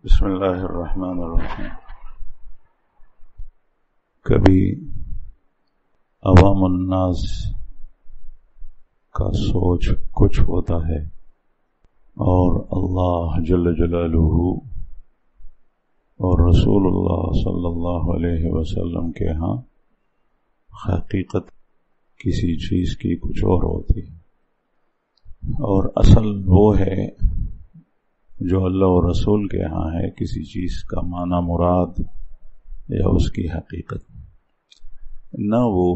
بسم اللہ الرحمن الرحیم۔ کبھی عوام الناس کا سوچ کچھ ہوتا ہے اور اللہ جل جلالہ اور رسول اللہ صلی اللہ علیہ وسلم کے ہاں حقیقت کسی چیز کی کچھ اور ہوتی ہے، اور اصل وہ ہے جو اللہ اور رسول کے ہاں ہے، کسی چیز کا معنی مراد یا اس کی حقیقت، نہ وہ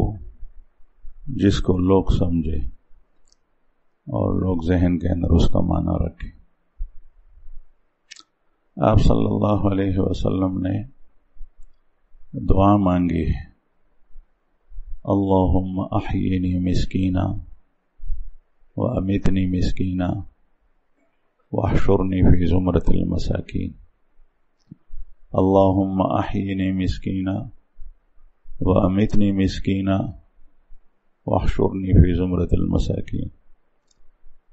جس کو لوگ سمجھے اور لوگ ذہن کے اندر اس کا معنی رکھیں۔ آپ صلی اللہ علیہ وسلم نے دعا مانگی ہے، اللہم احیینی مسکینا و امیتنی مسکینا واحشرنی فی زمرۃ المساکین۔ اللہم احیینی مسکینا و امیتنی مسکینا واحشرنی فی زمرۃ المساکین۔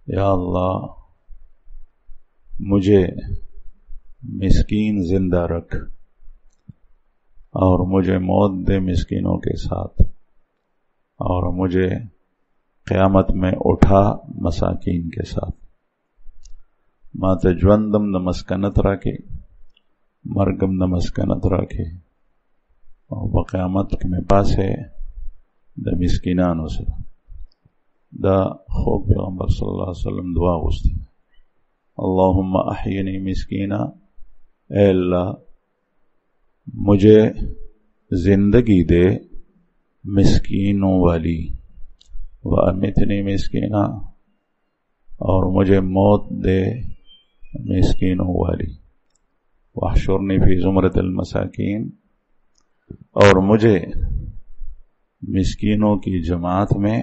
یا اللہ، مجھے مسکین زندہ رکھ اور مجھے موت دے مسکینوں کے ساتھ، اور مجھے قیامت میں اٹھا مساکین کے ساتھ۔ مات جوندم د مسکنت راکے، مرگم د مسکنت راکے، اور بقیامت میں پاسے د مسکینانو سره دا خوب پیغمبر صلی اللہ علیہ وسلم دعا غوستی، اللہم احیینی مسکینا، اے اللہ مجھے زندگی دے مسکینوں والی، و امیتنی مسکینا، اور مجھے موت دے مسکینوں والی، واحشرنی فی زمرۃ المساکین، اور مجھے مسکینوں کی جماعت میں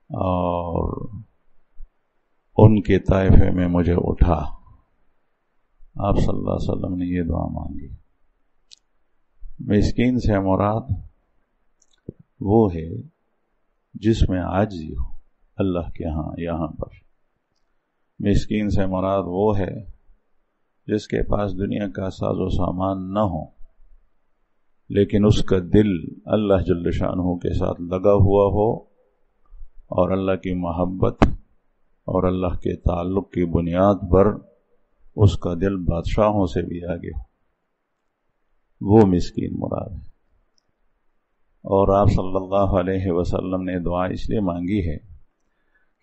اور ان کے طائفے میں مجھے اٹھا۔ آپ صلی اللہ علیہ وسلم نے یہ دعا مانگی۔ مسکین سے مراد وہ ہے جس میں عاجزی ہو اللہ کے ہاں۔ یہاں پر مسکین سے مراد وہ ہے جس کے پاس دنیا کا ساز و سامان نہ ہو، لیکن اس کا دل اللہ جل شانہ کے ساتھ لگا ہوا ہو، اور اللہ کی محبت اور اللہ کے تعلق کی بنیاد پر اس کا دل بادشاہوں سے بھی آگے ہو، وہ مسکین مراد ہے۔ اور آپ صلی اللہ علیہ وسلم نے دعا اس لیے مانگی ہے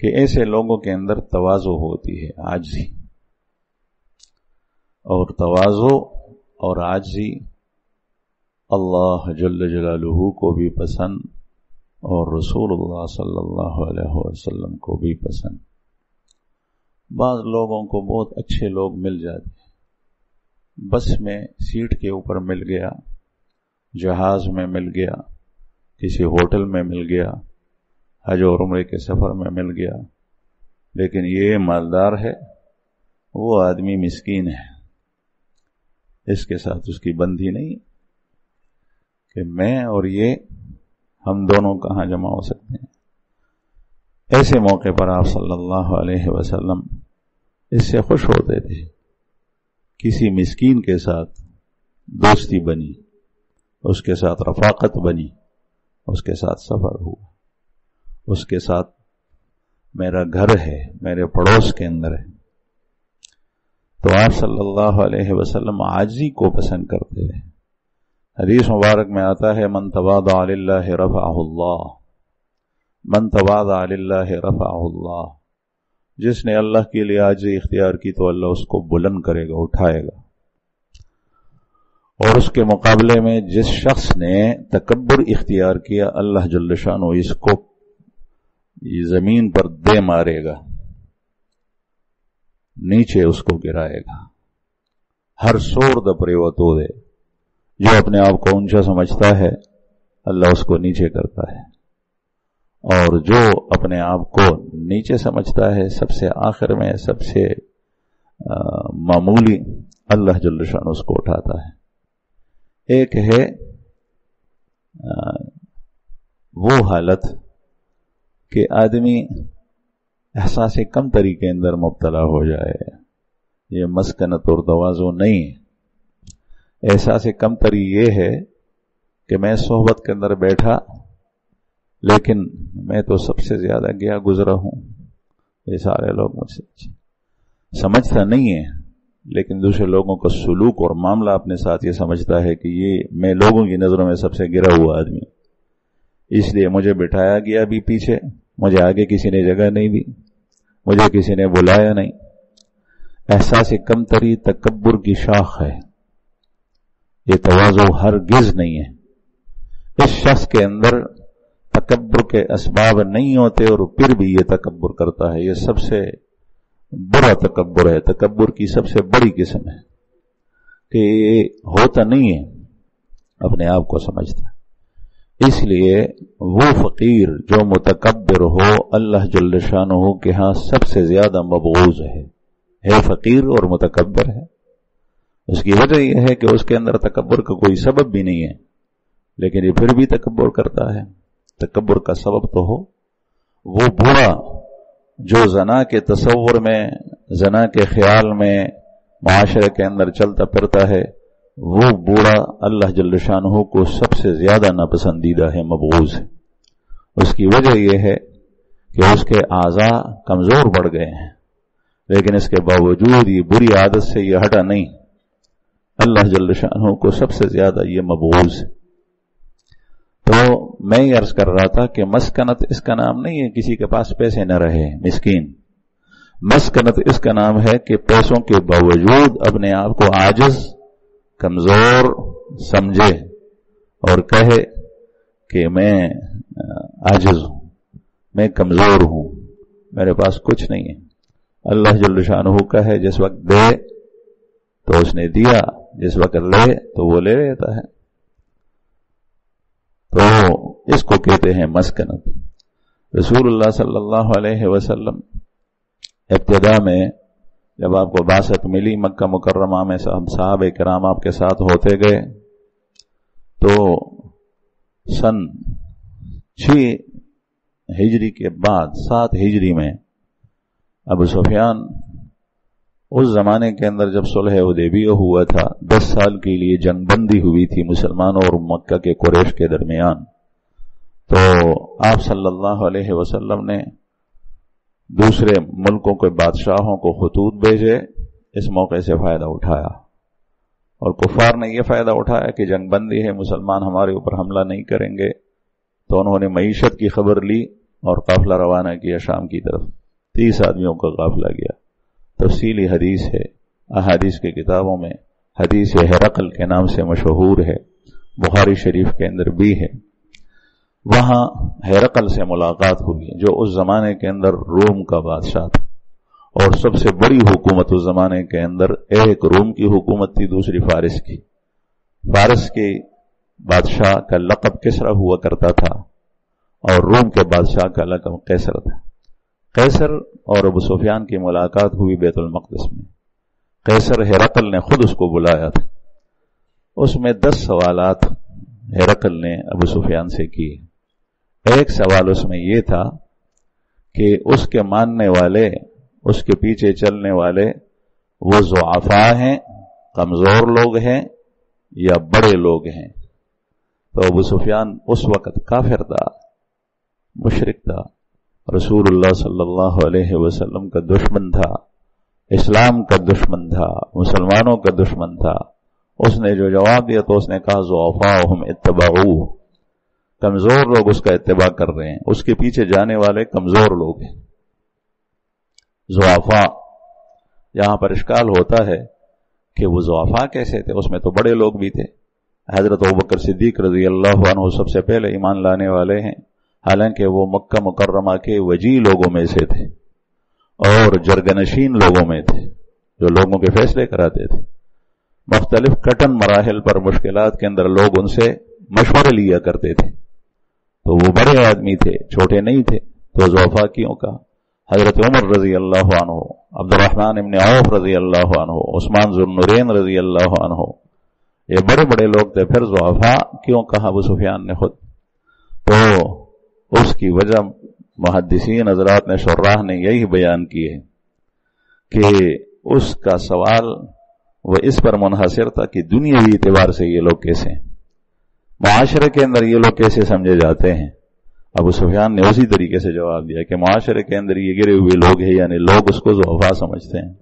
کہ ایسے لوگوں کے اندر تواضع ہوتی ہے، عاجزی، اور تواضع اور عاجزی اللہ جل جلالہ کو بھی پسند اور رسول اللہ صلی اللہ علیہ وسلم کو بھی پسند۔ بعض لوگوں کو بہت اچھے لوگ مل جاتے ہیں، بس میں سیٹ کے اوپر مل گیا، جہاز میں مل گیا، کسی ہوٹل میں مل گیا، حج اور عمرے کے سفر میں مل گیا، لیکن یہ مالدار ہے، وہ آدمی مسکین ہے، اس کے ساتھ اس کی بندی نہیں کہ میں اور یہ ہم دونوں کہاں جمع ہو سکتے ہیں۔ ایسے موقع پر آپ صلی اللہ علیہ وسلم اس سے خوش ہوتے تھے۔ کسی مسکین کے ساتھ دوستی بنی، اس کے ساتھ رفاقت بنی، اس کے ساتھ سفر ہوا، اس کے ساتھ میرا گھر ہے، میرے پڑوس کے اندر ہے، تو آپ صلی اللہ علیہ وسلم عاجزی کو پسند کرتے تھے۔ حدیث مبارک میں آتا ہے، من تواضع للہ رفعہ اللہ، من تواضع للہ رفعہ اللہ، جس نے اللہ کے لیے عاجزی اختیار کی تو اللہ اس کو بلند کرے گا، اٹھائے گا۔ اور اس کے مقابلے میں جس شخص نے تکبر اختیار کیا، اللہ جل شانہ اس کو یہ زمین پر دے مارے گا، نیچے اس کو گرائے گا۔ ہر سور د پریوتو دے، جو اپنے آپ کو اونچا سمجھتا ہے اللہ اس کو نیچے کرتا ہے، اور جو اپنے آپ کو نیچے سمجھتا ہے سب سے آخر میں، سب سے معمولی، اللہ جل شانہ اس کو اٹھاتا ہے۔ ایک ہے وہ حالت کہ آدمی احساس کم تری کے اندر مبتلا ہو جائے، یہ مسکنت اور تواضع نہیں ہے۔ احساس کمتری یہ ہے کہ میں صحبت کے اندر بیٹھا لیکن میں تو سب سے زیادہ گیا گزرا ہوں، یہ سارے لوگ مجھ سے سمجھتا نہیں ہے، لیکن دوسرے لوگوں کا سلوک اور معاملہ اپنے ساتھ یہ سمجھتا ہے کہ یہ میں لوگوں کی نظروں میں سب سے گرا ہوا آدمی، اس لیے مجھے بٹھایا گیا بھی پیچھے، مجھے آگے کسی نے جگہ نہیں دی، مجھے کسی نے بلایا نہیں۔ احساس کمتری تکبر کی شاخ ہے، یہ تواضع ہرگز نہیں ہے۔ اس شخص کے اندر تکبر کے اسباب نہیں ہوتے اور پھر بھی یہ تکبر کرتا ہے، یہ سب سے برا تکبر ہے، تکبر کی سب سے بڑی قسم ہے کہ یہ ہوتا نہیں ہے، اپنے آپ کو سمجھتا ہے۔ اس لیے وہ فقیر جو متکبر ہو اللہ جل شانہ کے ہاں سب سے زیادہ مبغوض ہے فقیر اور متکبر ہے۔ اس کی وجہ یہ ہے کہ اس کے اندر تکبر کا کوئی سبب بھی نہیں ہے، لیکن یہ پھر بھی تکبر کرتا ہے۔ تکبر کا سبب تو ہو۔ وہ بوڑھا جو زنا کے تصور میں، زنا کے خیال میں معاشرے کے اندر چلتا پھرتا ہے، وہ بوڑھا اللہ جل شانہ کو سب سے زیادہ ناپسندیدہ ہے، مبغوض ہے۔ اس کی وجہ یہ ہے کہ اس کے اعضاء کمزور پڑ گئے ہیں، لیکن اس کے باوجود یہ بری عادت سے یہ ہٹا نہیں، اللہ جل شانہ کو سب سے زیادہ یہ مبغوض ہے۔ تو میں یہ عرض کر رہا تھا کہ مسکنت اس کا نام نہیں ہے کسی کے پاس پیسے نہ رہے مسکین، مسکنت اس کا نام ہے کہ پیسوں کے باوجود اپنے آپ کو عاجز، کمزور سمجھے اور کہے کہ میں عاجز ہوں، میں کمزور ہوں، میرے پاس کچھ نہیں ہے۔ اللہ جل شانہ کا ہے جس وقت دے تو اس نے دیا، جس وقت لے تو وہ لے لیتا ہے۔ تو اس کو کہتے ہیں مسکنت۔ رسول اللہ صلی اللہ علیہ وسلم ابتدا میں جب آپ کو بعثت ملی مکہ مکرمہ میں صحابہ کرام آپ کے ساتھ ہوتے گئے، تو سن 6 ہجری کے بعد 7 ہجری میں ابو سفیان، اس زمانے کے اندر جب صلح حدیبیہ ہوا تھا، 10 سال کے لیے جنگ بندی ہوئی تھی مسلمانوں اور مکہ کے قریش کے درمیان، تو آپ صلی اللہ علیہ وسلم نے دوسرے ملکوں کے بادشاہوں کو خطوط بھیجے، اس موقع سے فائدہ اٹھایا، اور کفار نے یہ فائدہ اٹھایا کہ جنگ بندی ہے، مسلمان ہمارے اوپر حملہ نہیں کریں گے، تو انہوں نے معیشت کی خبر لی اور قافلہ روانہ کیا شام کی طرف۔ 30 آدمیوں کا قافلہ گیا۔ تفصیلی حدیث ہے، احادیث کی کتابوں میں حدیث ہرقل کے نام سے مشہور ہے، بخاری شریف کے اندر بھی ہے۔ وہاں ہرقل سے ملاقات ہوئی جو اس زمانے کے اندر روم کا بادشاہ تھا، اور سب سے بڑی حکومت اس زمانے کے اندر ایک روم کی حکومت تھی، دوسری فارس کی۔ فارس کے بادشاہ کا لقب کسرا ہوا کرتا تھا اور روم کے بادشاہ کا لقب قیصر تھا۔ قیصر اور ابو سفیان کی ملاقات ہوئی بیت المقدس میں۔ قیصر ہرقل نے خود اس کو بلایا تھا، اس میں 10 سوالات ہرقل نے ابو سفیان سے کیے۔ ایک سوال اس میں یہ تھا کہ اس کے ماننے والے، اس کے پیچھے چلنے والے، وہ ضعفاء ہیں، کمزور لوگ ہیں یا بڑے لوگ ہیں؟ تو ابو سفیان اس وقت کافر تھا، مشرک تھا، رسول اللہ صلی اللہ علیہ وسلم کا دشمن تھا، اسلام کا دشمن تھا، مسلمانوں کا دشمن تھا۔ اس نے جو جواب دیا تو اس نے کہا ضعفاءہم اتبعوہ، کمزور لوگ اس کا اتباع کر رہے ہیں، اس کے پیچھے جانے والے کمزور لوگ ہیں۔ ضعفاء، یہاں پر اشکال ہوتا ہے کہ وہ ضعفاء کیسے تھے؟ اس میں تو بڑے لوگ بھی تھے۔ حضرت ابوبکر صدیق رضی اللہ عنہ سب سے پہلے ایمان لانے والے ہیں، حالانکہ وہ مکہ مکرمہ کے وجی لوگوں میں سے تھے اور جرگنشین لوگوں میں تھے، جو لوگوں کے فیصلے کراتے تھے۔ مختلف کٹن مراحل پر مشکلات کے اندر لوگ ان سے مشورے لیا کرتے تھے، تو وہ بڑے آدمی تھے، چھوٹے نہیں تھے۔ تو ضعفاء کیوں کہا؟ حضرت عمر رضی اللہ عنہ، عبد الرحمن ابن عوف رضی اللہ عنہ، عثمان ذو النورین رضی اللہ عنہ، یہ بڑے بڑے لوگ تھے، پھر ضعفاء کیوں کہا ابو سفیان نے خود؟ تو اس کی وجہ محدثین حضرات نے، شراح نے یہی بیان کی ہے کہ اس کا سوال وہ اس پر منحصر تھا کہ دنیاوی اعتبار سے یہ لوگ کیسے ہیں، معاشرے کے اندر یہ لوگ کیسے سمجھے جاتے ہیں۔ ابو سفیان نے اسی طریقے سے جواب دیا کہ معاشرے کے اندر یہ گرے ہوئے لوگ ہیں، یعنی لوگ اس کو ضعفاء سمجھتے ہیں۔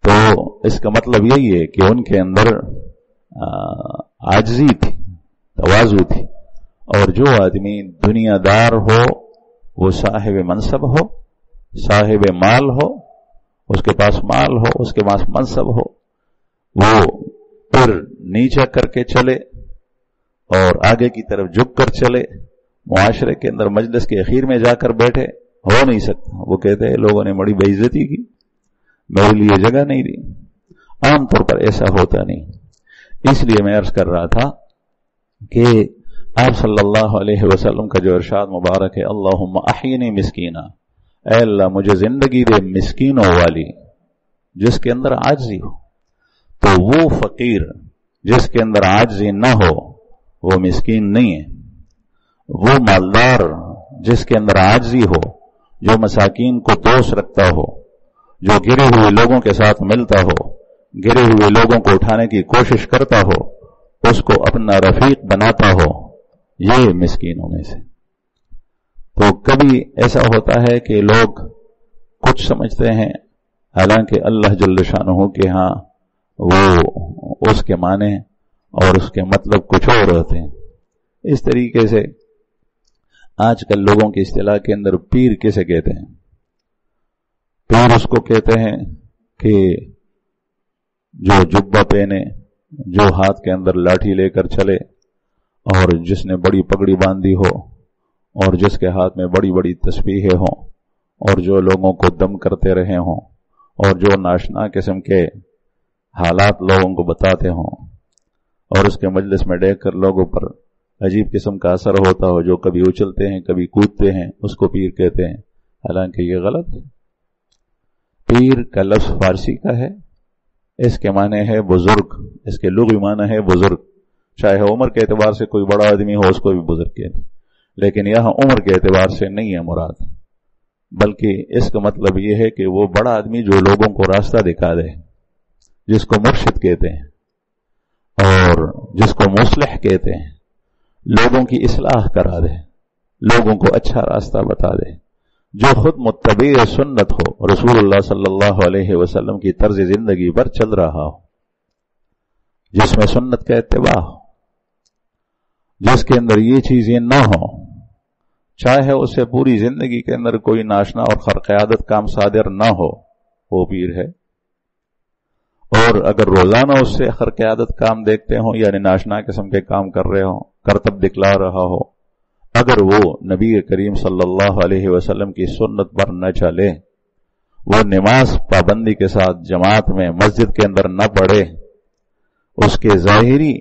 تو اس کا مطلب یہی ہے کہ ان کے اندر عاجزی تھی، تواضع تھی، اور جو آدمی دنیا دار ہو، وہ صاحب منصب ہو، صاحب مال ہو، اس کے پاس مال ہو، اس کے پاس منصب ہو، وہ پھر نیچا کر کے چلے اور آگے کی طرف جھک کر چلے، معاشرے کے اندر مجلس کے اخیر میں جا کر بیٹھے، ہو نہیں سکتا۔ وہ کہتے ہیں لوگوں نے بڑی بے عزتی کی، میرے لیے جگہ نہیں دی۔ عام طور پر ایسا ہوتا نہیں۔ اس لیے میں عرض کر رہا تھا کہ آپ صلی اللہ علیہ وسلم کا جو ارشاد مبارک ہے، اللہم احینی مسکینہ، اے اللہ مجھے زندگی دے مسکینوں والی، جس کے اندر عاجزی ہو۔ تو وہ فقیر جس کے اندر عاجزی نہ ہو وہ مسکین نہیں ہے۔ وہ مالدار جس کے اندر عاجزی ہو، جو مساکین کو دوست رکھتا ہو، جو گرے ہوئے لوگوں کے ساتھ ملتا ہو، گرے ہوئے لوگوں کو اٹھانے کی کوشش کرتا ہو، اس کو اپنا رفیق بناتا ہو، یہ مسکینوں میں سے۔ تو کبھی ایسا ہوتا ہے کہ لوگ کچھ سمجھتے ہیں، حالانکہ اللہ جل شانہ کے ہاں وہ اس کے معنی اور اس کے مطلب کچھ اور ہوتے ہیں۔ اس طریقے سے آج کل لوگوں کی اصطلاح کے اندر پیر کسے کہتے ہیں؟ پیر اس کو کہتے ہیں کہ جو جبہ پہنے، جو ہاتھ کے اندر لاٹھی لے کر چلے، اور جس نے بڑی پگڑی باندھی ہو، اور جس کے ہاتھ میں بڑی بڑی تسبیحیں ہوں، اور جو لوگوں کو دم کرتے رہے ہوں، اور جو ناشنا قسم کے حالات لوگوں کو بتاتے ہوں، اور اس کے مجلس میں دیکھ کر لوگوں پر عجیب قسم کا اثر ہوتا ہو، جو کبھی اچھلتے ہیں کبھی کودتے ہیں، اس کو پیر کہتے ہیں، حالانکہ یہ غلط ہے۔ پیر کا لفظ فارسی کا ہے، اس کے معنی ہے بزرگ، اس کے لغوی معنی ہے بزرگ۔ چاہے عمر کے اعتبار سے کوئی بڑا آدمی ہو اس کو بھی بزرگ کہتے ہیں، لیکن یہاں عمر کے اعتبار سے نہیں ہے مراد، بلکہ اس کا مطلب یہ ہے کہ وہ بڑا آدمی جو لوگوں کو راستہ دکھا دے، جس کو مرشد کہتے ہیں اور جس کو مصلح کہتے ہیں، لوگوں کی اصلاح کرا دے، لوگوں کو اچھا راستہ بتا دے، جو خود متبع سنت ہو، رسول اللہ صلی اللہ علیہ وسلم کی طرز زندگی پر چل رہا ہو، جس میں سنت کا اتباع ہو، جس کے اندر یہ چیزیں نہ ہوں، چاہے اسے پوری زندگی کے اندر کوئی ناشنا اور خرق عادت کام صادر نہ ہو، وہ پیر ہے۔ اور اگر روزانہ اس سے خرق عادت کام دیکھتے ہوں، یعنی ناشنا قسم کے کام کر رہے ہوں، کرتب دکھلا رہا ہو، اگر وہ نبی کریم صلی اللہ علیہ وسلم کی سنت پر نہ چلے، وہ نماز پابندی کے ساتھ جماعت میں مسجد کے اندر نہ پڑھے، اس کے ظاہری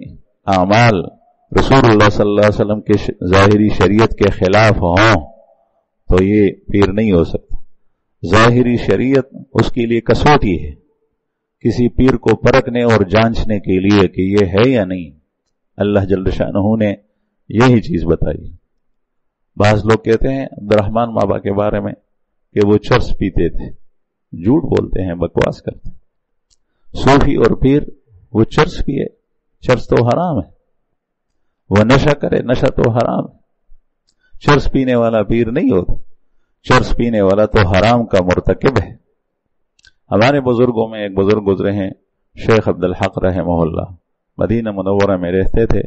اعمال رسول اللہ صلی اللہ علیہ وسلم کے ظاہری شریعت کے خلاف ہوں، تو یہ پیر نہیں ہو سکتا۔ ظاہری شریعت اس کے لیے کسوٹی ہے، کسی پیر کو پرکھنے اور جانچنے کے لیے کہ یہ ہے یا نہیں۔ اللہ جل شانہ نے یہی چیز بتائی۔ بعض لوگ کہتے ہیں عبدالرحمن بابا کے بارے میں کہ وہ چرس پیتے تھے، جھوٹ بولتے ہیں، بکواس کرتے ہیں۔ صوفی اور پیر وہ چرس پیے، چرس تو حرام ہے، وہ نشہ کرے، نشہ تو حرام ہے۔ چرس پینے والا پیر نہیں ہوتا، چرس پینے والا تو حرام کا مرتکب ہے۔ ہمارے بزرگوں میں ایک بزرگ گزرے ہیں، شیخ عبدالحق رحمہ اللہ، مدینہ منورہ میں رہتے تھے۔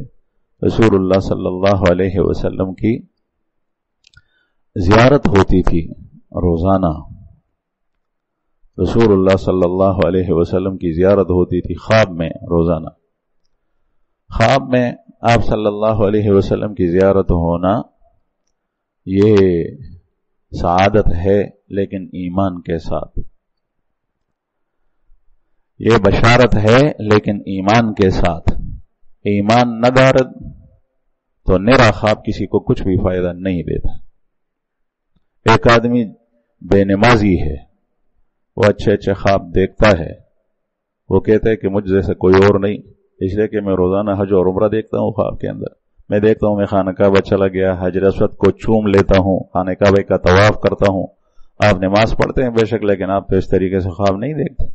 رسول اللہ صلی اللہ علیہ وسلم کی زیارت ہوتی تھی روزانہ، رسول اللہ صلی اللہ علیہ وسلم کی زیارت ہوتی تھی خواب میں روزانہ۔ خواب میں آپ صلی اللہ علیہ وسلم کی زیارت ہونا یہ سعادت ہے، لیکن ایمان کے ساتھ، یہ بشارت ہے لیکن ایمان کے ساتھ۔ ایمان نہ دارد تو نیرا خواب کسی کو کچھ بھی فائدہ نہیں دیتا۔ ایک آدمی بے نمازی ہے، وہ اچھے اچھے خواب دیکھتا ہے، وہ کہتا ہے کہ مجھ جیسے کوئی اور نہیں، اس لیے کہ میں روزانہ حج اور عمرہ دیکھتا ہوں خواب کے اندر، میں دیکھتا ہوں میں خانہ کعبہ چلا گیا، حجر اسود کو چوم لیتا ہوں، خانہ کعبہ کا طواف کرتا ہوں، آپ نماز پڑھتے ہیں بے شک، لیکن آپ تو اس طریقے سے خواب نہیں دیکھتے۔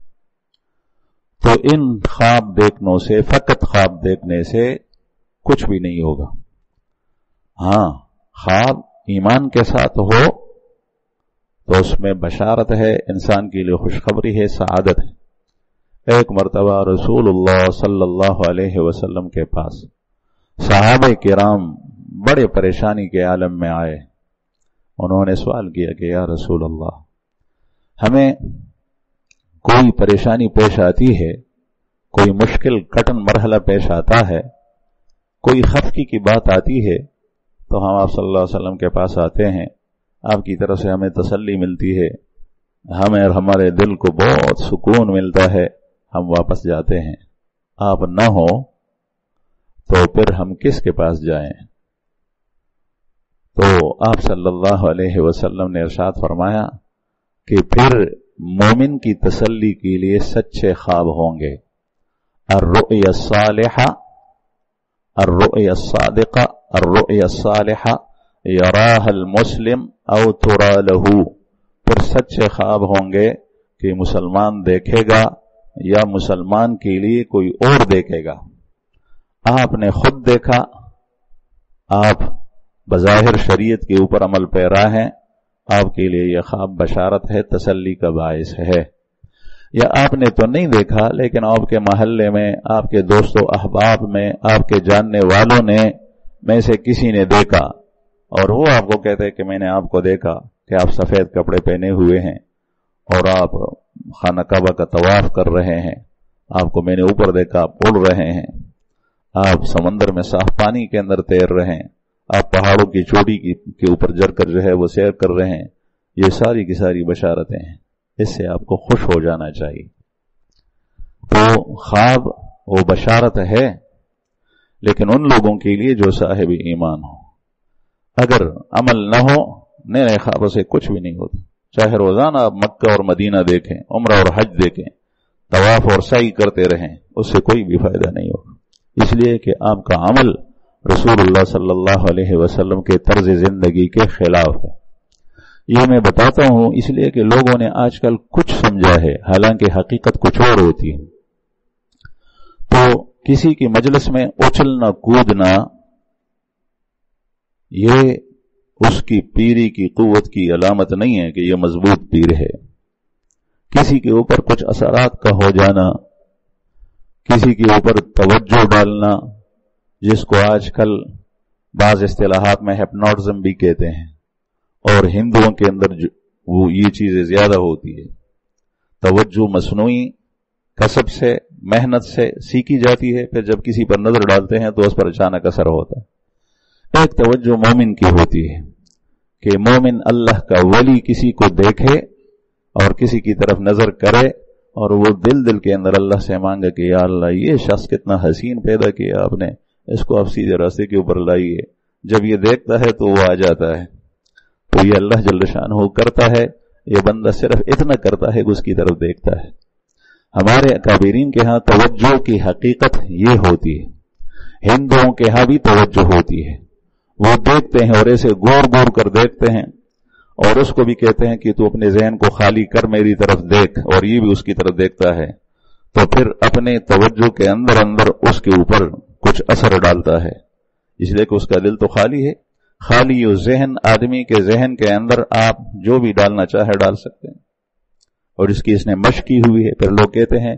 تو ان خواب دیکھنوں سے، فقط خواب دیکھنے سے کچھ بھی نہیں ہوگا۔ ہاں، خواب ایمان کے ساتھ ہو تو اس میں بشارت ہے، انسان کے لیے خوشخبری ہے، سعادت ہے۔ ایک مرتبہ رسول اللہ صلی اللہ علیہ وسلم کے پاس صحابہ کرام بڑے پریشانی کے عالم میں آئے۔ انہوں نے سوال کیا کہ یا رسول اللہ، ہمیں کوئی پریشانی پیش آتی ہے، کوئی مشکل کٹن مرحلہ پیش آتا ہے، کوئی خفقی کی بات آتی ہے تو ہم آپ صلی اللہ علیہ وسلم کے پاس آتے ہیں، آپ کی طرف سے ہمیں تسلی ملتی ہے، ہمیں اور ہمارے دل کو بہت سکون ملتا ہے، ہم واپس جاتے ہیں۔ آپ نہ ہو تو پھر ہم کس کے پاس جائیں؟ تو آپ صلی اللہ علیہ وسلم نے ارشاد فرمایا کہ پھر مومن کی تسلی کے لیے سچے خواب ہوں گے۔ الرؤیا الصالحہ، الرؤیا الصادقہ، الرؤیا الصالحہ یراہ المسلم او ترا لہو، پھر سچے خواب ہوں گے کہ مسلمان دیکھے گا یا مسلمان کے لیے کوئی اور دیکھے گا۔ آپ نے خود دیکھا، آپ بظاہر شریعت کے اوپر عمل پیرا ہیں، آپ کے لیے یہ خواب بشارت ہے، تسلی کا باعث ہے۔ یا آپ نے تو نہیں دیکھا لیکن آپ کے محلے میں، آپ کے دوست و احباب میں، آپ کے جاننے والوں نے میں سے کسی نے دیکھا اور وہ آپ کو کہتے ہیں کہ میں نے آپ کو دیکھا کہ آپ سفید کپڑے پہنے ہوئے ہیں اور آپ خانہ کعبہ کا طواف کر رہے ہیں، آپ کو میں نے اوپر دیکھا آپ اڑ رہے ہیں، آپ سمندر میں صاف پانی کے اندر تیر رہے ہیں، آپ پہاڑوں کی چوٹی کے اوپر جر کر جو ہے وہ سیر کر رہے ہیں، یہ ساری کی ساری بشارتیں ہیں، اس سے آپ کو خوش ہو جانا چاہیے۔ تو خواب وہ بشارت ہے، لیکن ان لوگوں کے لیے جو صاحب ایمان ہو۔ اگر عمل نہ ہو، نئے خوابوں سے کچھ بھی نہیں ہوتا، چاہے روزانہ آپ مکہ اور مدینہ دیکھیں، عمرہ اور حج دیکھیں، طواف اور سعی کرتے رہیں، اس سے کوئی بھی فائدہ نہیں ہوگا، اس لیے کہ آپ کا عمل رسول اللہ صلی اللہ علیہ وسلم کے طرز زندگی کے خلاف ہے۔ یہ میں بتاتا ہوں اس لیے کہ لوگوں نے آج کل کچھ سمجھا ہے، حالانکہ حقیقت کچھ اور ہوتی ہے۔ تو کسی کی مجلس میں اچھلنا کودنا یہ اس کی پیری کی قوت کی علامت نہیں ہے کہ یہ مضبوط پیر ہے۔ کسی کے اوپر کچھ اثرات کا ہو جانا، کسی کے اوپر توجہ ڈالنا، جس کو آج کل بعض اصطلاحات میں ہپنوٹزم بھی کہتے ہیں، اور ہندوؤں کے اندر وہ یہ چیزیں زیادہ ہوتی ہے۔ توجہ مصنوعی کسب سے، محنت سے سیکھی جاتی ہے، پھر جب کسی پر نظر ڈالتے ہیں تو اس پر اچانک اثر ہوتا ہے۔ ایک توجہ مومن کی ہوتی ہے کہ مومن اللہ کا ولی کسی کو دیکھے اور کسی کی طرف نظر کرے اور وہ دل کے اندر اللہ سے مانگے کہ یا اللہ یہ شخص کتنا حسین پیدا کیا آپ نے، اس کو آپ سیدھے راستے کے اوپر لائیے۔ جب یہ دیکھتا ہے تو وہ آ جاتا ہے، تو یہ اللہ جل شانہ کرتا ہے، یہ بندہ صرف اتنا کرتا ہے کہ اس کی طرف دیکھتا ہے۔ ہمارے اکابرین کے ہاں توجہ کی حقیقت یہ ہوتی ہے، ہندوؤں کے ہاں بھی توجہ ہوتی ہے، وہ دیکھتے ہیں اور ایسے غور کر دیکھتے ہیں، اور اس کو بھی کہتے ہیں کہ تو اپنے ذہن کو خالی کر میری طرف دیکھ، اور یہ بھی اس کی طرف دیکھتا ہے، تو پھر اپنے توجہ کے اندر اس کے اوپر کچھ اثر ڈالتا ہے، اس لیے کہ اس کا دل تو خالی ہے۔ خالی ذہن، آدمی کے ذہن کے اندر آپ جو بھی ڈالنا چاہے ڈال سکتے ہیں، اور اس کی اس نے مشق کی ہوئی ہے۔ پھر لوگ کہتے ہیں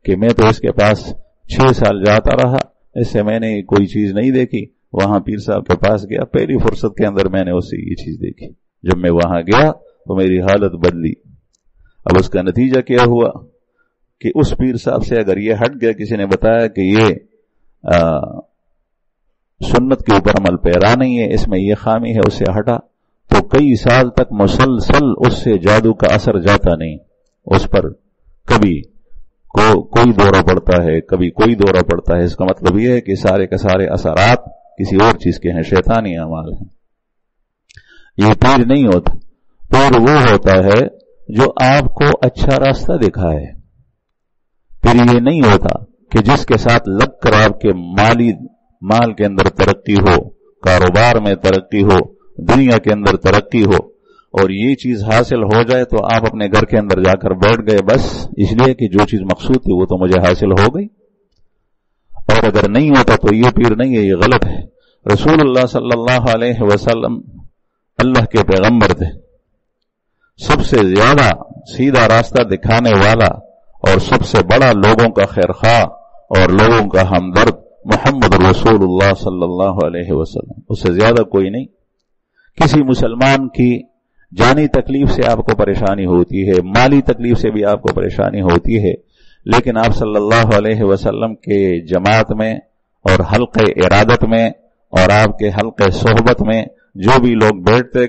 کہ میں تو اس کے پاس 6 سال جاتا رہا، اس سے میں نے کوئی چیز نہیں دیکھی، وہاں پیر صاحب کے پاس گیا، پہلی فرصت کے اندر میں نے اس سے یہ چیز دیکھی، جب میں وہاں گیا تو میری حالت بدلی۔ اب اس کا نتیجہ کیا ہوا کہ اس پیر صاحب سے اگر یہ ہٹ گیا، کسی نے بتایا کہ یہ سنت کے اوپر عمل پیرا نہیں ہے، اس میں یہ خامی ہے، اس سے ہٹا، تو کئی سال تک مسلسل اس سے جادو کا اثر جاتا نہیں، اس پر کبھی کوئی دورہ پڑتا ہے، کبھی کوئی دورہ پڑتا ہے۔ اس کا مطلب یہ ہے کہ سارے کے سارے اثرات کسی اور چیز کے ہیں، شیطانی اعمال ہیں۔ یہ پیر نہیں ہوتا، پیر وہ ہوتا ہے جو آپ کو اچھا راستہ دکھائے۔ پھر یہ نہیں ہوتا کہ جس کے ساتھ لگ کر آپ کے مال کے اندر ترقی ہو، کاروبار میں ترقی ہو، دنیا کے اندر ترقی ہو، اور یہ چیز حاصل ہو جائے تو آپ اپنے گھر کے اندر جا کر بیٹھ گئے بس اس لیے کہ جو چیز مقصود تھی وہ تو مجھے حاصل ہو گئی. اور اگر نہیں ہوتا تو یہ پیر نہیں ہے، یہ غلط ہے. رسول اللہ صلی اللہ علیہ وسلم اللہ کے پیغمبر تھے، سب سے زیادہ سیدھا راستہ دکھانے والا اور سب سے بڑا لوگوں کا خیرخواہ اور لوگوں کا ہمدرد محمد رسول اللہ صلی اللہ علیہ وسلم، اس سے زیادہ کوئی نہیں. کسی مسلمان کی جانی تکلیف سے آپ کو پریشانی ہوتی ہے، مالی تکلیف سے بھی آپ کو پریشانی ہوتی ہے، لیکن آپ صلی اللہ علیہ وسلم کے جماعت میں اور حلقہ ارادت میں اور آپ کے حلقہ صحبت میں جو بھی لوگ بیٹھتے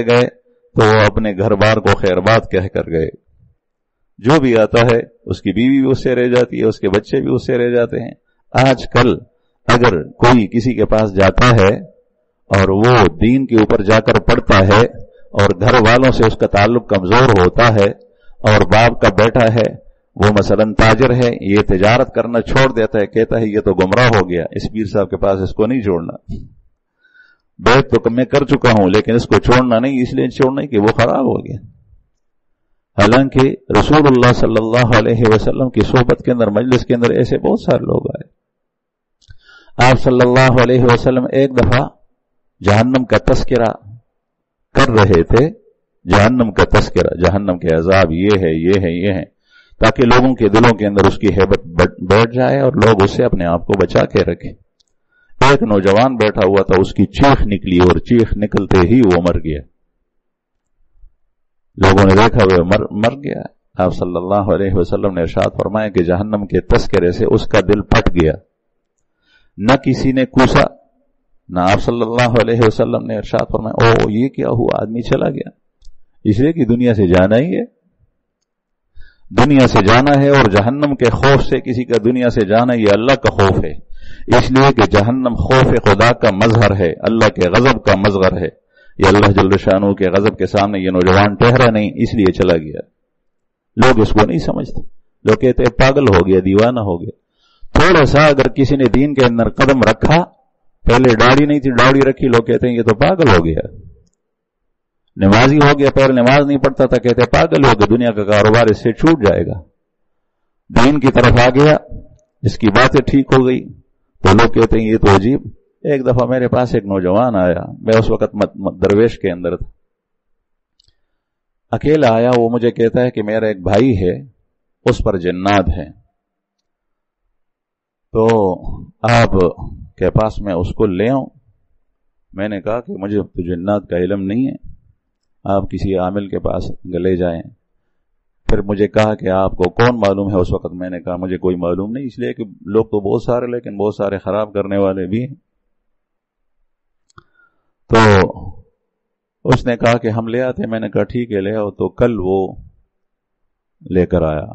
گئے تو وہ اپنے گھر بار کو خیر بات کہہ کر گئے. جو بھی آتا ہے اس کی بیوی بھی اس سے رہ جاتی ہے، اس کے بچے بھی اس سے رہ جاتے ہیں. آج کل اگر کوئی کسی کے پاس جاتا ہے اور وہ دین کے اوپر جا کر پڑھتا ہے اور گھر والوں سے اس کا تعلق کمزور ہوتا ہے اور باپ کا بیٹا ہے وہ مثلا تاجر ہے، یہ تجارت کرنا چھوڑ دیتا ہے، کہتا ہے یہ تو گمراہ ہو گیا، اس پیر صاحب کے پاس اس کو نہیں چھوڑنا. بیت تو میں کر چکا ہوں لیکن اس کو چھوڑنا نہیں، اس لیے چھوڑنا کہ وہ خراب ہو گیا. حالانکہ رسول اللہ صلی اللہ علیہ وسلم کی صحبت کے اندر، مجلس کے اندر ایسے بہت سارے لوگ آئے. آپ صلی اللہ علیہ وسلم ایک دفعہ جہنم کا تذکرہ کر رہے تھے، جہنم کا تذکرہ، جہنم کے عذاب یہ ہے یہ ہے یہ ہے، تاکہ لوگوں کے دلوں کے اندر اس کی ہیبت بیٹھ جائے اور لوگ اس سے اپنے آپ کو بچا کے رکھیں. ایک نوجوان بیٹھا ہوا تھا، اس کی چیخ نکلی اور چیخ نکلتے ہی وہ مر گیا. لوگوں نے دیکھا وہ مر گیا. آپ صلی اللہ علیہ وسلم نے ارشاد فرمایا کہ جہنم کے تذکرے سے اس کا دل پھٹ گیا. نہ کسی نے کوسا، نہ آپ صلی اللہ علیہ وسلم نے ارشاد فرمایا او یہ کیا ہوا، آدمی چلا گیا. اس لیے کہ دنیا سے جانا ہی ہے، دنیا سے جانا ہے. اور جہنم کے خوف سے کسی کا دنیا سے جانا یہ اللہ کا خوف ہے، اس لیے کہ جہنم خوف خدا کا مظہر ہے، اللہ کے غضب کا مظہر ہے. یہ اللہ جل شانہ کے غضب کے سامنے یہ نوجوان ٹہرا نہیں، اس لیے چلا گیا. لوگ اس کو نہیں سمجھتے، لوگ کہتے ہیں پاگل ہو گیا، دیوانہ ہو گیا. تھوڑا سا اگر کسی نے دین کے اندر قدم رکھا، پہلے داڑھی نہیں تھی داڑھی رکھی، لوگ کہتے ہیں یہ تو پاگل ہو گیا. نمازی ہو گیا، پہلے نماز نہیں پڑھتا تھا، کہتے ہیں پاگل ہو گیا، دنیا کا کاروبار اس سے چھوٹ جائے گا. دین کی طرف آ گیا، اس کی باتیں ٹھیک ہو گئی تو لوگ کہتے ہیں یہ تو عجیب. ایک دفعہ میرے پاس ایک نوجوان آیا، میں اس وقت درویش کے اندر تھا، اکیلا آیا. وہ مجھے کہتا ہے کہ میرا ایک بھائی ہے، اس پر جنات ہیں، تو آپ کے پاس میں اس کو لے آؤں. میں نے کہا کہ مجھے تو جنات کا علم نہیں ہے، آپ کسی عامل کے پاس لے جائیں. پھر مجھے کہا کہ آپ کو کون معلوم ہے؟ اس وقت میں نے کہا مجھے کوئی معلوم نہیں، اس لیے کہ لوگ تو بہت سارے لیکن بہت سارے خراب کرنے والے بھی ہیں. تو اس نے کہا کہ ہم لے آتے. میں نے کہا ٹھیک ہے لے آؤ. تو کل وہ لے کر آیا.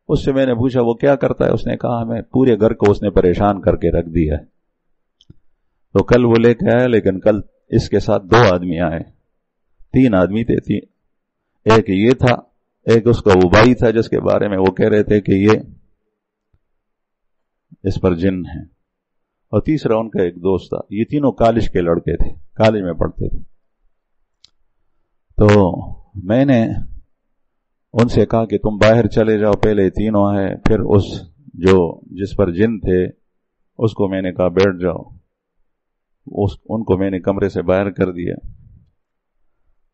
اس سے میں نے پوچھا وہ کیا کرتا ہے؟ اس نے کہا ہمیں پورے گھر کو اس نے پریشان کر کے رکھ دیا ہے. تو کل وہ لے کے آیا، لیکن کل اس کے ساتھ 2 آدمی آئے، 3 آدمی تھے. ایک یہ تھا، ایک اس کا وہ بھائی تھا جس کے بارے میں وہ کہہ رہے تھے کہ یہ اس پر جن ہے، اور تیسرا ان کا ایک دوست تھا. یہ تینوں کالج کے لڑکے تھے، کالج میں پڑھتے تھے. تو میں نے ان سے کہا کہ تم باہر چلے جاؤ، پہلے تینوں آئے، پھر جس پر جن تھے اس کو میں نے کہا بیٹھ جاؤ. ان کو میں نے کمرے سے باہر کر دیا.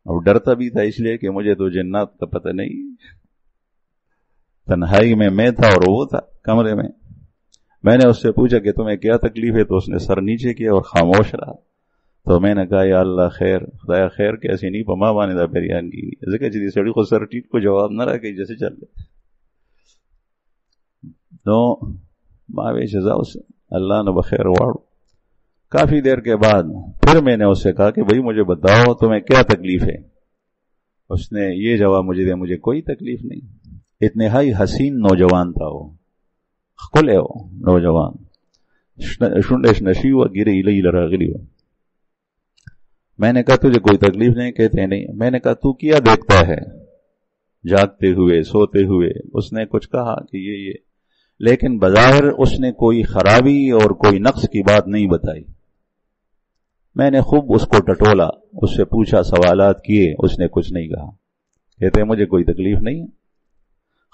اب ڈرتا بھی تھا اس لیے کہ مجھے تو جنات کا پتہ نہیں. تنہائی میں تھا اور وہ تھا کمرے میں. میں نے اس سے پوچھا کہ تمہیں کیا تکلیف ہے؟ تو اس نے سر نیچے کیا اور خاموش رہا. تو میں نے کہا یا اللہ خیر، خدایا خیر کیسی نہیں پما بانے دا پیریان کی ذکر جدی سڑی کو سر ٹیٹ کو جواب نہ رہا کہ جیسے چل رہے. تو ماوے جزا اس اللہ نے بخیر واڑو. کافی دیر کے بعد پھر میں نے اس سے کہا کہ بھئی مجھے بتاؤ تمہیں کیا تکلیف ہے؟ اس نے یہ جواب مجھے دیا مجھے کوئی تکلیف نہیں. اتنہائی حسین نوجوان تھا وہ، کھلے وہ نوجوان، شنڈش نشی ہوا گرے الہی لراغلی ہوا. میں نے کہا تجھے کوئی تکلیف نہیں؟ کہتے نہیں. میں نے کہا تو کیا دیکھتا ہے جاگتے ہوئے سوتے ہوئے؟ اس نے کچھ کہا کہ یہ لیکن بظاہر اس نے کوئی خرابی اور کوئی نقص کی بات نہیں بتائی. میں نے خوب اس کو ٹٹولا، اس سے پوچھا، سوالات کیے، اس نے کچھ نہیں کہا. کہتے ہیں مجھے کوئی تکلیف نہیں ہے،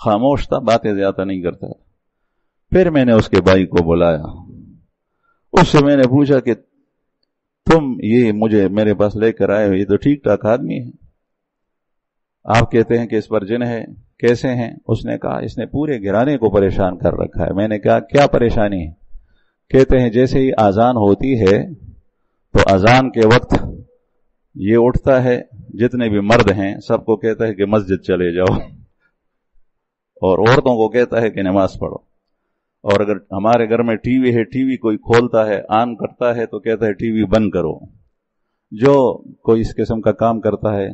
خاموش تھا، باتیں زیادہ نہیں کرتا. پھر میں نے اس کے بھائی کو بلایا، اس سے میں نے پوچھا کہ تم یہ مجھے میرے پاس لے کر آئے ہو، یہ تو ٹھیک ٹھاک آدمی ہے، آپ کہتے ہیں کہ اس پر جن ہے، کیسے ہیں؟ اس نے کہا اس نے پورے گھرانے کو پریشان کر رکھا ہے. میں نے کہا کیا پریشانی ہے؟ کہتے ہیں جیسے ہی اذان ہوتی ہے تو اذان کے وقت یہ اٹھتا ہے، جتنے بھی مرد ہیں سب کو کہتا ہے کہ مسجد چلے جاؤ، اور عورتوں کو کہتا ہے کہ نماز پڑھو. اور اگر ہمارے گھر میں ٹی وی ہے، ٹی وی کوئی کھولتا ہے، آن کرتا ہے تو کہتا ہے ٹی وی بند کرو. جو کوئی اس قسم کا کام کرتا ہے.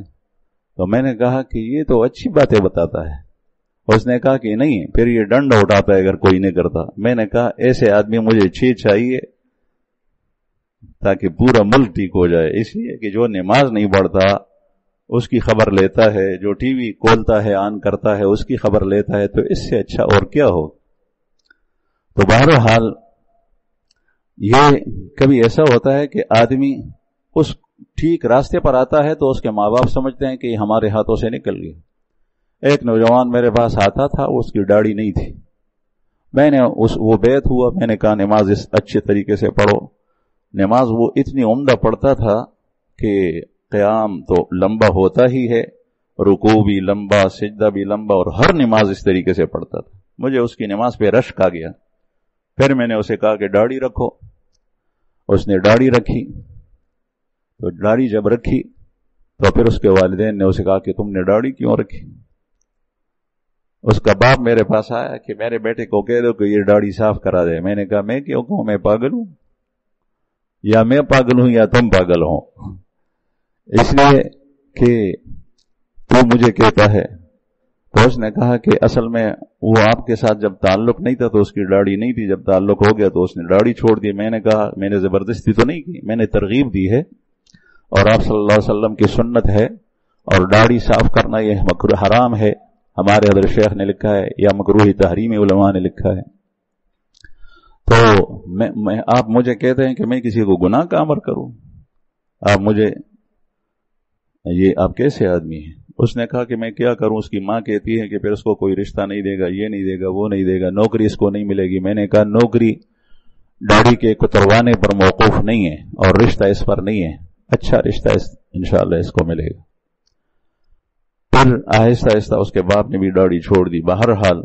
تو میں نے کہا کہ یہ تو اچھی باتیں بتاتا ہے. اس نے کہا کہ نہیں، پھر یہ ڈنڈ اٹھاتا ہے اگر کوئی نہیں کرتا. میں نے کہا ایسے آدمی مجھے چاہیے تاکہ پورا ملک ٹھیک ہو جائے. اس لیے کہ جو نماز نہیں پڑھتا اس کی خبر لیتا ہے، جو ٹی وی کھولتا ہے، آن کرتا ہے، اس کی خبر لیتا ہے، تو اس سے اچھا اور کیا ہو. تو بہرحال یہ کبھی ایسا ہوتا ہے کہ آدمی اس ٹھیک راستے پر آتا ہے تو اس کے ماں باپ سمجھتے ہیں کہ یہ ہمارے ہاتھوں سے نکل گیا. ایک نوجوان میرے پاس آتا تھا، اس کی داڑھی نہیں تھی. میں نے وہ بیت ہوا، میں نے کہا نماز اس اچھے طریقے سے پڑھو. نماز وہ اتنی عمدہ پڑھتا تھا کہ قیام تو لمبا ہوتا ہی ہے، رکوع بھی لمبا، سجدہ بھی لمبا، اور ہر نماز اس طریقے سے پڑھتا تھا. مجھے اس کی نماز پہ رشک آ گیا. پھر میں نے اسے کہا کہ داڑھی رکھو. اس نے داڑھی رکھی. تو داڑھی جب رکھی تو پھر اس کے والدین نے اسے کہا کہ تم نے داڑھی کیوں رکھی؟ اس کا باپ میرے پاس آیا کہ میرے بیٹے کو کہہ دو کہ یہ داڑھی صاف کرا دے. میں نے کہا میں کیوں کہوں؟ میں پاگل ہوں؟ یا میں پاگل ہوں یا تم پاگل ہو؟ اس لیے کہ تو مجھے کہتا ہے. تو اس نے کہا کہ اصل میں وہ آپ کے ساتھ جب تعلق نہیں تھا تو اس کی داڑھی نہیں تھی، جب تعلق ہو گیا تو اس نے داڑھی چھوڑ دی. میں نے کہا میں نے زبردستی تو نہیں کی، میں نے ترغیب دی ہے، اور آپ صلی اللہ علیہ وسلم کی سنت ہے، اور داڑھی صاف کرنا یہ مکروہ حرام ہے. ہمارے حضرت شیخ نے لکھا ہے، یا مکروہ تحریمی علماء نے لکھا ہے. تو آپ مجھے کہتے ہیں کہ میں کسی کو گناہ کا امر کروں؟ آپ مجھے یہ آپ کیسے آدمی ہیں؟ اس نے کہا کہ میں کیا کروں، اس کی ماں کہتی ہے کہ پھر اس کو کوئی رشتہ نہیں دے گا، یہ نہیں دے گا، وہ نہیں دے گا، نوکری اس کو نہیں ملے گی. میں نے کہا نوکری داڑھی کے کتروانے پر موقوف نہیں ہے، اور رشتہ اس پر نہیں ہے. اچھا رشتہ انشاءاللہ اس کو ملے گا. پھر آہستہ آہستہ اس کے باپ نے بھی داڑھی چھوڑ دی. بہرحال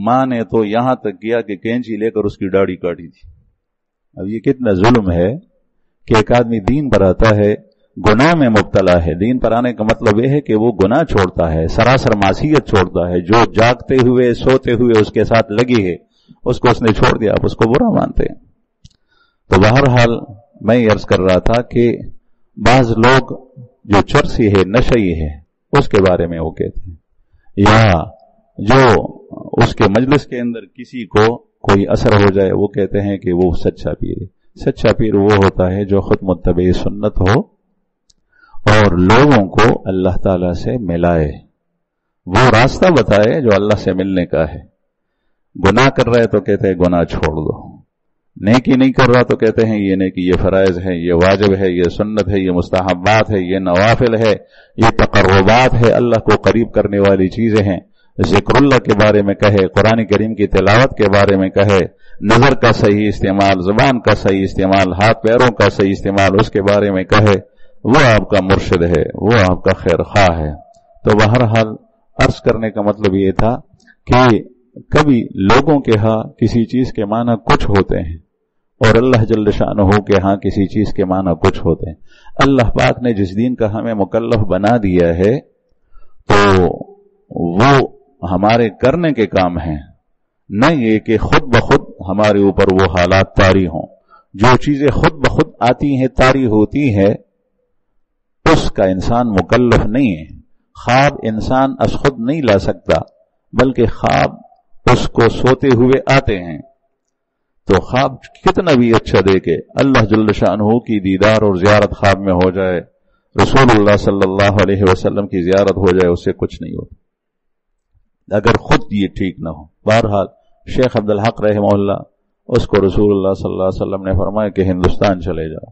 ماں نے تو یہاں تک کیا کہ کینچی لے کر اس کی داڑھی کاٹی تھی. اب یہ کتنا ظلم ہے کہ ایک آدمی دین پر آتا ہے، گناہ میں مبتلا ہے. دین پر آنے کا مطلب یہ ہے کہ وہ گناہ چھوڑتا ہے، سراسر معصیت چھوڑتا ہے. جو جاگتے ہوئے سوتے ہوئے اس کے ساتھ لگی ہے اس کو اس نے چھوڑ دیا، آپ اس کو برا مانتے ہیں. تو بہرحال میں یہ عرض کر رہا تھا کہ بعض لوگ جو چرسی ہے، نشئی ہے، اس کے بارے میں وہ کہتے ہیں، یا جو اس کے مجلس کے اندر کسی کو کوئی اثر ہو جائے وہ کہتے ہیں کہ وہ سچا پیر ہے. سچا پیر وہ ہوتا ہے جو خود متبع سنت ہو اور لوگوں کو اللہ تعالی سے ملائے، وہ راستہ بتائے جو اللہ سے ملنے کا ہے. گناہ کر رہے تو کہتے ہیں گناہ چھوڑ دو، نیکی نہیں کر رہا تو کہتے ہیں یہ نیکی، یہ فرائض ہے، یہ واجب ہے، یہ سنت ہے، یہ مستحبات ہے، یہ نوافل ہے، یہ تقربات ہے، اللہ کو قریب کرنے والی چیزیں ہیں. ذکر اللہ کے بارے میں کہے، قرآن کریم کی تلاوت کے بارے میں کہے، نظر کا صحیح استعمال، زبان کا صحیح استعمال، ہاتھ پیروں کا صحیح استعمال اس کے بارے میں کہے، وہ آپ کا مرشد ہے، وہ آپ کا خیر خواہ ہے. تو بہرحال عرض کرنے کا مطلب یہ تھا کہ کبھی لوگوں کے ہاں کسی چیز کے معنی کچھ ہوتے ہیں اور اللہ جل شانہ کے ہاں کسی چیز کے معنی کچھ ہوتے ہیں. اللہ پاک نے جس دین کا ہمیں مکلف بنا دیا ہے تو وہ ہمارے کرنے کے کام ہیں، نہ یہ کہ خود بخود ہمارے اوپر وہ حالات طاری ہوں. جو چیزیں خود بخود آتی ہیں، طاری ہوتی ہے، اس کا انسان مکلف نہیں ہے. خواب انسان از خود نہیں لا سکتا، بلکہ خواب اس کو سوتے ہوئے آتے ہیں. تو خواب کتنا بھی اچھا دے کے اللہ جل شانہ کی دیدار اور زیارت خواب میں ہو جائے، رسول اللہ صلی اللہ علیہ وسلم کی زیارت ہو جائے، اس سے کچھ نہیں ہوتا اگر خود یہ ٹھیک نہ ہو. بہرحال شیخ عبدالحق رحمہ اللہ، اس کو رسول اللہ صلی اللہ علیہ وسلم نے فرمایا کہ ہندوستان چلے جاؤ.